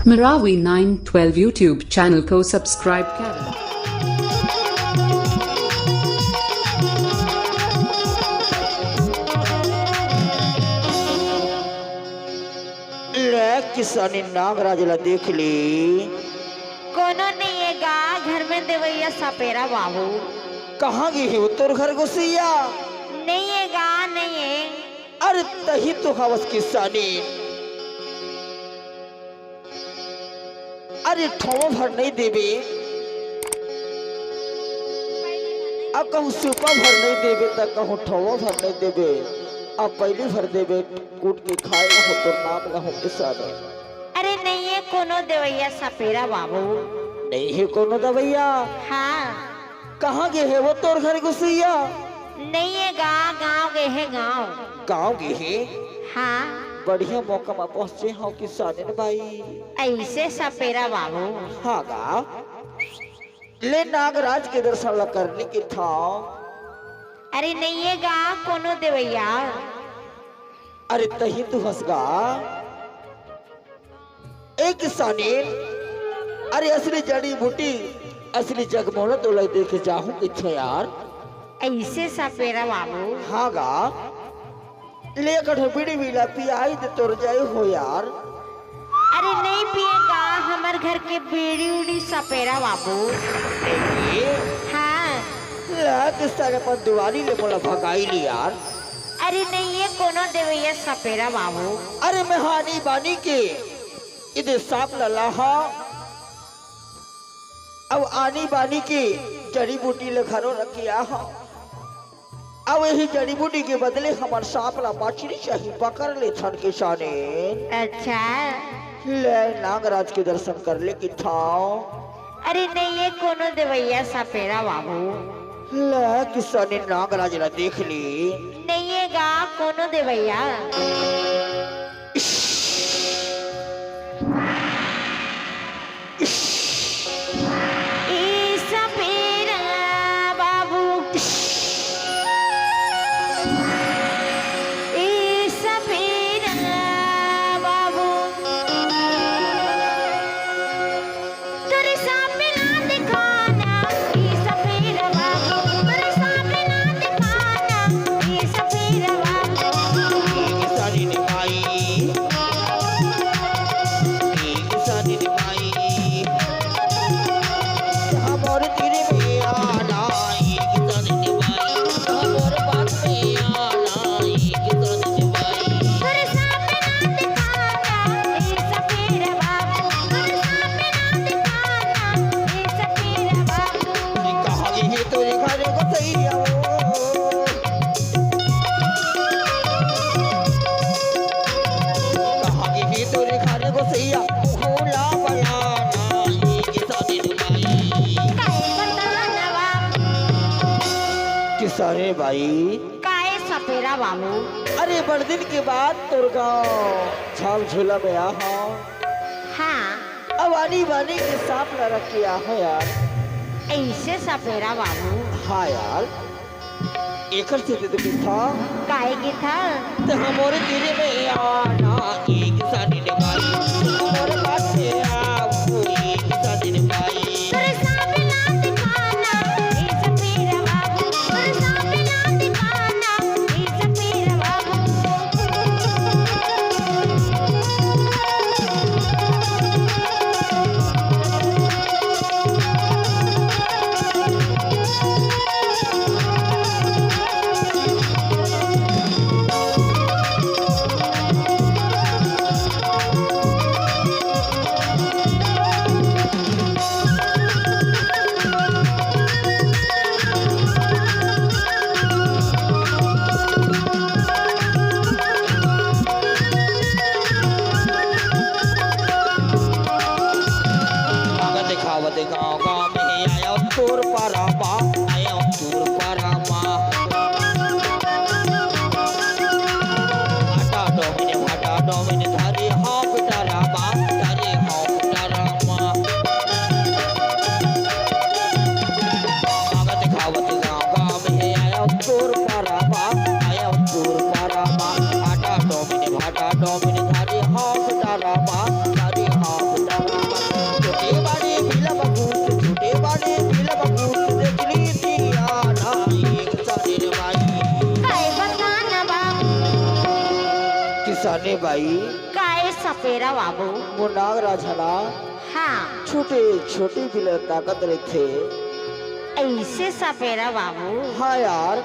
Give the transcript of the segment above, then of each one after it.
Marawi 912 YouTube channel को subscribe करें। ले किसानी नागराज ला देख ली कोनो नहीं है गा घर में देवैया सपेरा बाबू। कहाँ गई है वो तोर घर घुसिया? नहीं है गा नहीं है। अरे तही तो हवस किसानी, अरे ठोमो भर नहीं देवे, अब कहूँ सुपा भर नहीं देवे तो कहूँ ठोमो भर नहीं देवे, अब पहली भर देवे कूट के खाएगा हो तो नाम ना हो किसानी। अरे नहीं है कोनो देवैया सपेरा बाबू। नहीं है कोनो दवैया? हाँ। कहाँ गए है वो तोर घर घुसिया? नहीं है गा गाँव गए है गाँव। गाँव गए है? हाँ। बढ़िया मौका में पहुंचे हो किसानी भाई। ऐसे सपेरा बाबू। हाँ गा ले नागराज के दर्शन ला करने की था। अरे नहीं है गा कोनो देवैया। अरे तही तू हंसगा एक किसानी, अरे असली जड़ी बूटी असली जगमोला तो लग देखे जाहूं किथे यार। ऐसे सपेरा बाबू। हाँ गा ले कठो बीड़ी मिला पियाई दे तोर जाए हो यार। अरे नहीं पिएगा हमार घर के बीड़ी उड़ी सपेरा बाबू। हाँ। ला किस्ता के पर दिवाली ले बोला भगाई ली यार। अरे नहीं है कोनो देवैया सपेरा बाबू। अरे मैं हानी बानी के इधर सांप ललाहा अब आनी बानी की जड़ी बूटी ले घरों रखिया हो। अब यही जड़ी बूटी के बदले हमार सांप ला मछली चाहिए पकड़ ले छन के शाने। अच्छा। ले नागराज के दर्शन कर ले कि था। अरे नहीं है कोनो देवैया सपेरा बाबू। ले किसानी नागराज ला देख ली। नहीं है गा कोनो देवैया। ई सपेरा बाबू। ई सपेरा बाबू। तेरे सामने ना दिखाना ई सपेरा बाबू। तेरे सामने ना दिखाना ई सपेरा बाबू। किसानी ने भाई, किसानी ने भाई हमारे तेरे में आना किसानी ने भाई, हमारे बात में आना किसानी ने भाई। तेरे सामने ना दिखाना ई सपेरा बाबू। तेरे सामने ना दिखाना ई सपेरा बाबू। कहाँ गई है तेरे घर को सही आओ। कहाँ गई है तेरे घर को सही आओ। होला बनाना किसानी ने भाई। काहे बताना बाबू। किसानी भाई काहे सपेरा बाबू। अरे बड़ दिन के बाद तोर गाँव झाल झूला में आ हो। हाँ। अब आनी बानी के सांप न रखिया हो यार। ऐसे सपेरा बाबू। हाँ यार एकर से तो था काहे की था। तो हमारे तेरे में आना एक सानी ने भाई, हमारे पास में आओ एक सानी ने भाई। तेरे सामने ना दिखाना ई सपेरा बाबू। तेरे सामने ना दिखाना ई सपेरा बाबू। सने बाई काय सपेरा बाबू। वो नाग राजना हाँ छोटे छोटे बिल ताकत रहते। ऐसे सपेरा बाबू। हाँ यार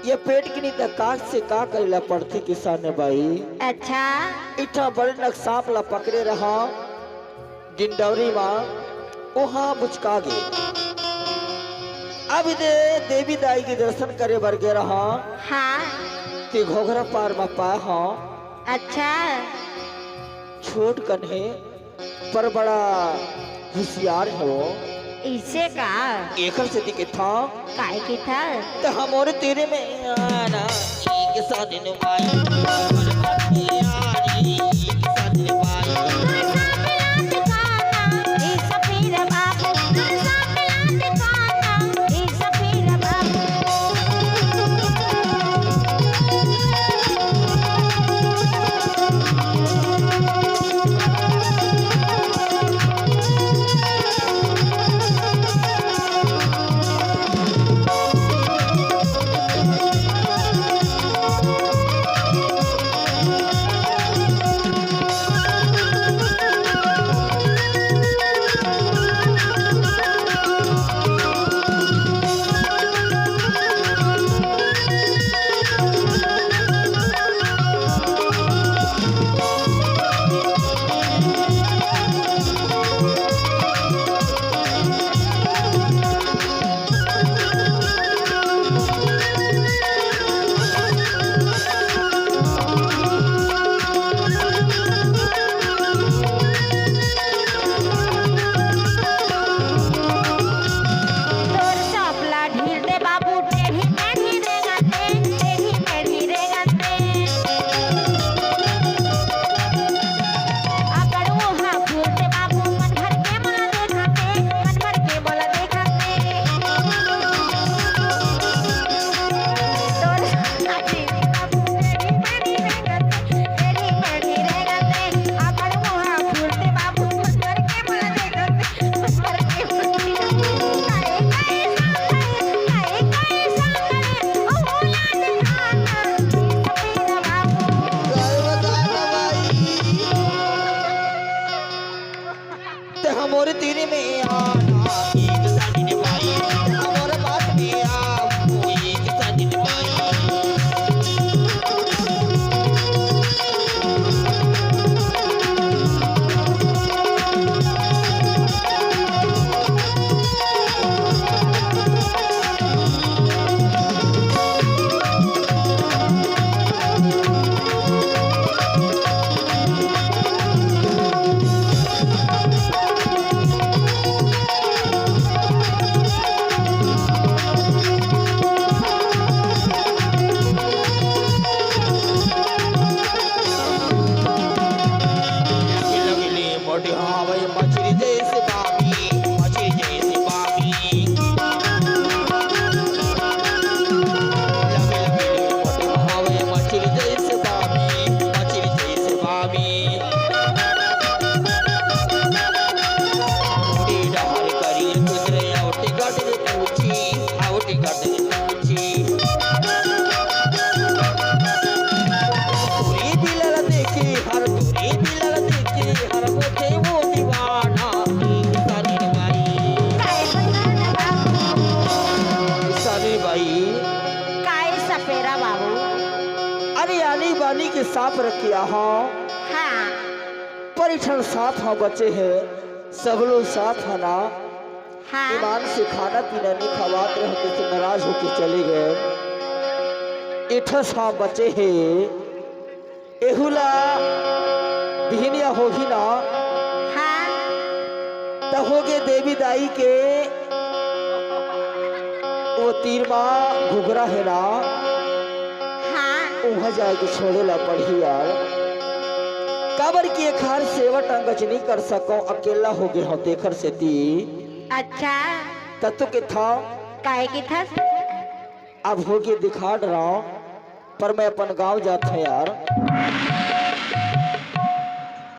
ये पेट की नहीं काट से का करेला पड़ती किसान बाई। अच्छा इतना बड़े नक सांप ला पकड़े रहा डिंडौरी माँ वहाँ बुचका गए। अब दे देवी दाई के दर्शन करे बर गे रहा हाँ ते घोघरा पार में पाए हाँ। अच्छा छोट कन्हे पर बड़ा होशियार है वो। इसे का एकर से दिखे था काय की था। तो हमारे तेरे में आना एक साथ नुमाई यारी एक साथ नुमाई। ए सपेरा बाबू ए सपेरा बाबू। तोर सापला ढील दे बाबू टेढ़ी मेढ़ी रे गाते टेढ़ी मेढ़ी रे गाते। अगर वो हाँ फूल दे बाबू मन भर के मोला देखाते मन भर के मोला देखाते। तोर सापली बाबू टेढ़ी मेढ़ी रे गाते टेढ़ी मेढ़ी रे गाते। अगर वो हाँ फूल दे बाबू मन भर के मोला देखाते मन भर के मोला देखाते। ते हमारे तेरे में आना एक साथ नुमाई हमारे बात में आ वो एक साथ नुमाई। मोटी हाँ भाई मछली जैसे बामी मछली जैसे बामी। लगे लगे मोटी हाँ भाई मछली जैसे बामी मछली जैसे बामी। मोटी डहर करी कुदरे औटी गटरे पूछी औटी गटरे पूछी। पूरी बिलल देखी हर पूरी बिलल देखी हर मुझे वो दीवाना किसानी बाई। काय बताना बाबू किसानी बाई काय सपेरा बाबू। अरे आनी बानी के सांप रखिया हाँ हाँ परिठन सांप हाँ बचे हैं सब लोग सांप है ना। हाँ ईमान से खाना पीना नहीं खवाते रहते तो नाराज होके चले गए। इठा सांप बचे हैं एहुला बिहनिया होगी ना हाँ तो होगे देवी दाई के वो तीरमा घुघरा है ना हाँ वहाँ जाके छोड़े ला पड़ी यार। काबर की एक हार सेवा टंगच नहीं कर सको अकेला हो गए हो देखर से ती अच्छा तत्व के था काय की था। अब होके दिखा रहा हूं पर मैं अपन गांव जाता है यार।